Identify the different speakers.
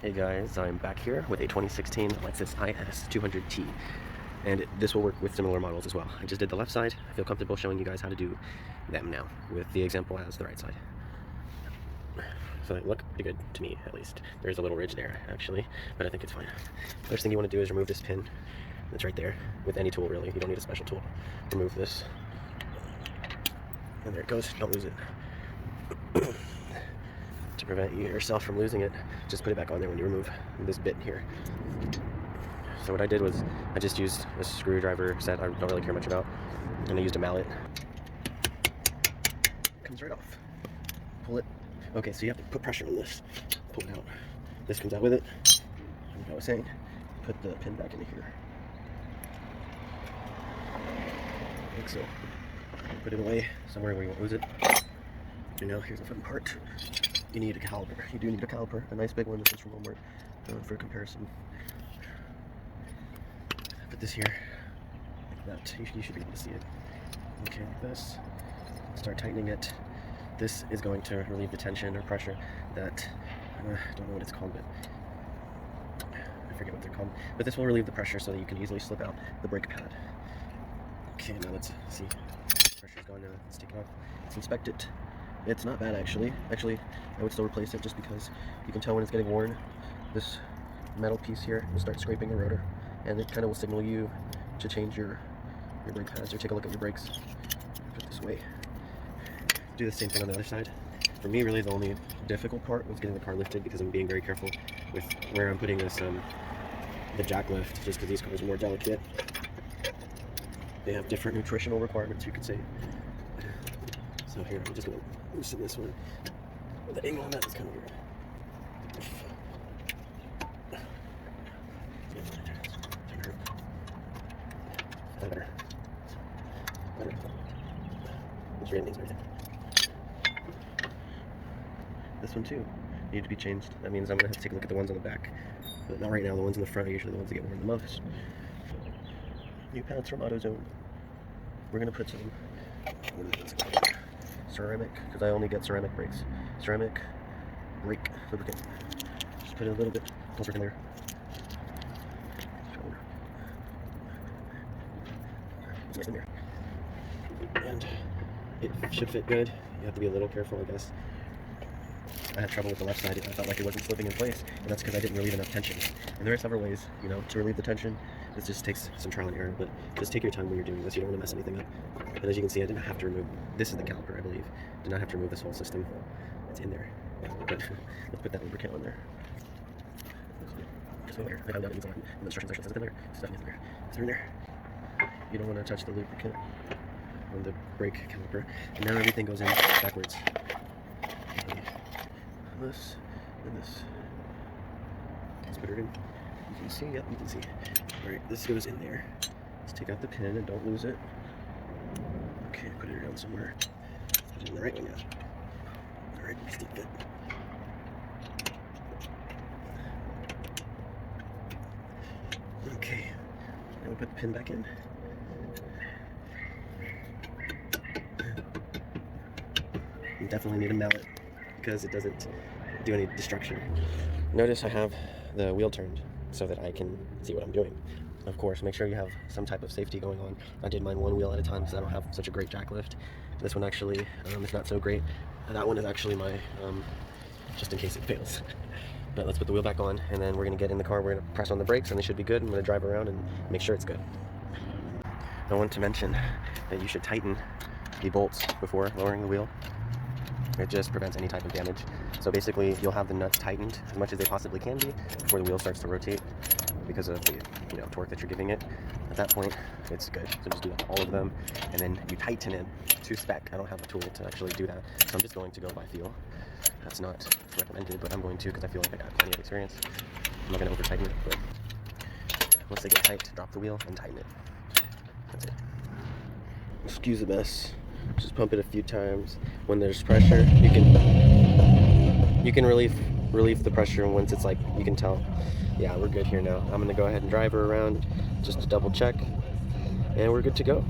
Speaker 1: Hey guys, I'm back here with a 2016 Lexus IS200t, and this will work with similar models as well. I just did the left side. I feel comfortable showing you guys how to do them now, with the example as the right side. So they look pretty good to me, at least. There's a little ridge there, actually, but I think it's fine. First thing you want to do is remove this pin that's right there, with any tool really. You don't need a special tool. Remove this, and there it goes. Don't lose it. To prevent yourself from losing it, just put it back on there when you remove this bit here. So what I did was I just used a screwdriver set I don't really care much about, and I used a mallet. It comes right off. Pull it. Okay, so you have to put pressure on this. Pull it out. This comes out with it. Like I was saying, put the pin back into here. Like so. Put it away somewhere where you won't lose it. And now here's the fun part. You need a caliper. You do need a caliper, a nice big one. This is from Walmart for comparison. Put this here, like that. You should be able to see it. Okay, like this. Start tightening it. This is going to relieve the tension or pressure that, I don't know what it's called, but I forget what they're called. But this will relieve the pressure so that you can easily slip out the brake pad. Okay, now let's see. Pressure's gone now. Let's take it off. Let's inspect it. It's not bad actually. Actually, I would still replace it just because you can tell when it's getting worn. This metal piece here will start scraping your rotor, and it kind of will signal you to change your brake pads or take a look at your brakes. Put this away. Do the same thing on the other side. For me, really the only difficult part was getting the car lifted because I'm being very careful with where I'm putting this the jack lift, just because these cars are more delicate. They have different nutritional requirements, you could say. So here, I'm just going to loosen this one. The angle on that is kind of weird. Better. Let's read these right there. This one too need to be changed. That means I'm going to have to take a look at the ones on the back. But not right now. The ones in the front are usually the ones that get worn the most. New pads from AutoZone. We're going to put some ceramic, because I only get ceramic brakes. Ceramic brake lubricant. Just put it a little bit over in there. It's in there. And it should fit good. You have to be a little careful, I guess. I had trouble with the left side. I felt like it wasn't slipping in place, and that's because I didn't relieve enough tension. And there are several ways, to relieve the tension. This just takes some trial and error, but just take your time when you're doing this. You don't want to mess anything up. And as you can see, I didn't have to remove, this is the caliper, I believe. Did not have to remove this whole system. It's in there. But let's put that lubricant on there. Just in there. I found out it needs a lot in the instructions section. It's in there. Stuff is in there. It's in there. You don't want to touch the lubricant on the brake caliper. And now everything goes in backwards. This and this. Let's put it in. You can see, yep, you can see. Alright, this goes in there. Let's take out the pin and don't lose it. Okay, put it around somewhere. Put it in the right one now. Alright, stick it. Okay, now we put the pin back in. You definitely need a mallet because it doesn't do any destruction. Notice I have the wheel turned so that I can see what I'm doing. Of course, make sure you have some type of safety going on. I did mine one wheel at a time because I don't have such a great jack lift. This one actually is not so great. And that one is actually my, just in case it fails. But let's put the wheel back on, and then we're going to get in the car. We're going to press on the brakes, and they should be good. I'm going to drive around and make sure it's good. I want to mention that you should tighten the bolts before lowering the wheel. It just prevents any type of damage. So basically, you'll have the nuts tightened as much as they possibly can be before the wheel starts to rotate because of the torque that you're giving it. At that point, it's good. So just do that to all of them, and then you tighten it to spec. I don't have a tool to actually do that, so I'm just going to go by feel. That's not recommended, but I'm going to because I feel like I got plenty of experience. I'm not going to over tighten it, but once they get tight, drop the wheel and tighten it. That's it. Excuse the mess. Just pump it a few times. When there's pressure, you can relieve the pressure, and once it's like, you can tell, yeah, we're good here now. I'm gonna go ahead and drive her around just to double check, and we're good to go.